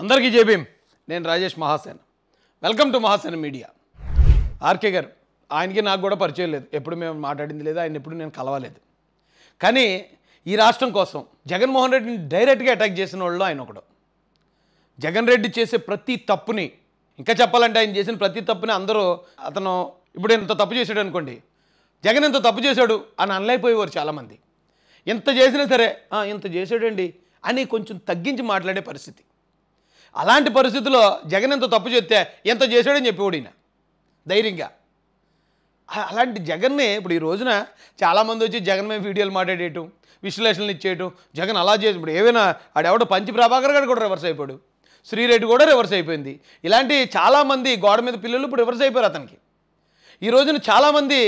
అందరికీ జై భీమ్. నేను Rajesh Mahasen. Welcome to Mahasen media. RK గారు, ఆయనకి నాకు కూడా పరిచయం లేదు, ఎప్పుడు మేము మాట్లాడింది లేదు, ఆయన ఎప్పుడు నేను కలవలేదు. కానీ ఈ రాష్ట్రం కోసం జగన్మోహన్ రెడ్డిని డైరెక్ట్గా అటాక్ చేసిన వాళ్ళు ఆయన ఒకడు. జగన్ రెడ్డి చేసే ప్రతి తప్పుని, ఇంకా చెప్పాలంటే ఆయన చేసిన ప్రతి తప్పుని అందరూ అతను ఇప్పుడు ఎంత తప్పు చేశాడు అనుకోండి, జగన్ ఎంత తప్పు చేశాడు అని అనలేకపోయేవారు చాలామంది. ఎంత చేసినా సరే ఇంత చేశాడండి అని కొంచెం తగ్గించి మాట్లాడే పరిస్థితి. అలాంటి పరిస్థితుల్లో జగన్ ఎంత తప్పు చేస్తే ఎంత చేశాడని చెప్పేవాడు ఈయన ధైర్యంగా. అలాంటి జగన్నే ఇప్పుడు ఈ రోజున చాలామంది వచ్చి జగన్ మీద వీడియోలు మాట్లాడేయటం, విశ్లేషణలు ఇచ్చేయటం, జగన్ అలా చేసి ఇప్పుడు ఏమైనా ఆడెవడో పంచి ప్రభాకర్ గారు కూడా రివర్స్ అయిపోయాడు, శ్రీరెడ్డి కూడా రివర్స్ అయిపోయింది. ఇలాంటి చాలామంది గోడ మీద పిల్లలు ఇప్పుడు రివర్స్ అయిపోయారు అతనికి. ఈ రోజున చాలామంది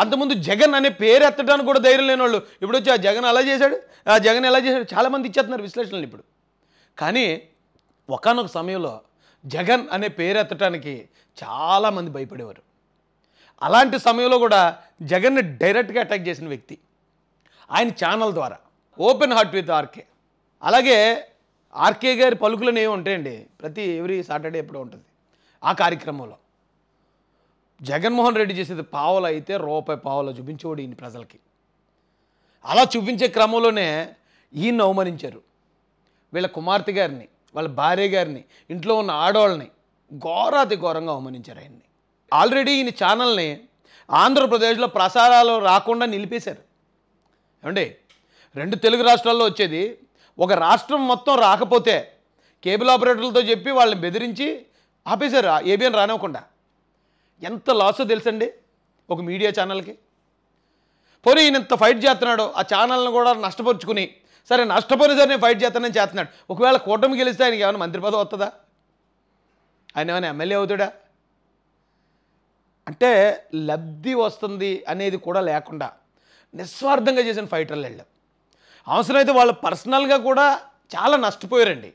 అంతకుముందు జగన్ అనే పేరు ఎత్తడానికి కూడా ధైర్యం లేని వాళ్ళు ఇప్పుడు వచ్చి ఆ జగన్ అలా చేశాడు, ఆ జగన్ ఎలా చేశాడు చాలామంది ఇచ్చేస్తున్నారు విశ్లేషణలు ఇప్పుడు. కానీ ఒకానొక సమయంలో జగన్ అనే పేరు ఎత్తడానికి చాలామంది భయపడేవారు. అలాంటి సమయంలో కూడా జగన్ని డైరెక్ట్గా అటాక్ చేసిన వ్యక్తి ఆయన ఛానల్ ద్వారా ఓపెన్ హార్ట్ విత్ ఆర్కే. అలాగే ఆర్కే గారి పలుకులను ఏమి ఉంటాయండి, ప్రతి ఎవ్రీ సాటర్డే ఎప్పుడో ఉంటుంది. ఆ కార్యక్రమంలో జగన్మోహన్ రెడ్డి చేసేది పావలు అయితే రూపాయి పావలో చూపించేవాడు ఈయన ప్రజలకి. అలా చూపించే క్రమంలోనే ఈయన్ని అవమానించారు. వీళ్ళ కుమార్తె గారిని, వాళ్ళ భార్య గారిని, ఇంట్లో ఉన్న ఆడవాళ్ళని ఘోరాతి ఘోరంగా అవమానించారు ఆయన్ని. ఆల్రెడీ ఈయన ఛానల్ని ఆంధ్రప్రదేశ్లో ప్రసారాలు రాకుండా నిలిపేశారు. ఏమండి, 2 తెలుగు రాష్ట్రాల్లో వచ్చేది ఒక రాష్ట్రం మొత్తం రాకపోతే కేబుల్ ఆపరేటర్లతో చెప్పి వాళ్ళని బెదిరించి ఆపేశారు, ఏబిఎన్ రానివ్వకుండా. ఎంత లాసో తెలుసండి ఒక మీడియా ఛానల్కి. పోనీ ఈయన ఇంత ఫైట్ చేస్తున్నాడు, ఆ ఛానల్ని కూడా నష్టపరుచుకుని, సరే నష్టపోయిన సరే నేను ఫైట్ చేస్తానని చేస్తున్నాడు. ఒకవేళ కూటమి గెలిస్తే ఆయనకి ఏమైనా మంత్రి పదవి వస్తుందా? ఆయన ఏమైనా ఎమ్మెల్యే అవుతాడా? అంటే లబ్ధి వస్తుంది అనేది కూడా లేకుండా నిస్వార్థంగా చేసిన ఫైటర్లు వెళ్ళాం. అవసరమైతే వాళ్ళు పర్సనల్గా కూడా చాలా నష్టపోయారండి.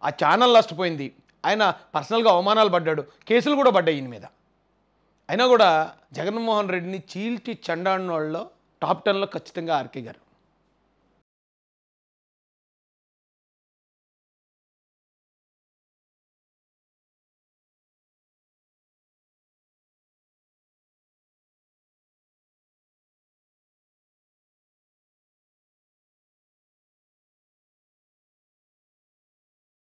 ఆ ఛానల్ నష్టపోయింది, ఆయన పర్సనల్గా అవమానాలు పడ్డాడు, కేసులు కూడా పడ్డాయి ఈయన మీద. అయినా కూడా జగన్మోహన్ రెడ్డిని చీల్చి చెండాడిన వాళ్ళలో టాప్ 10లో ఖచ్చితంగా ఆర్కే గారు.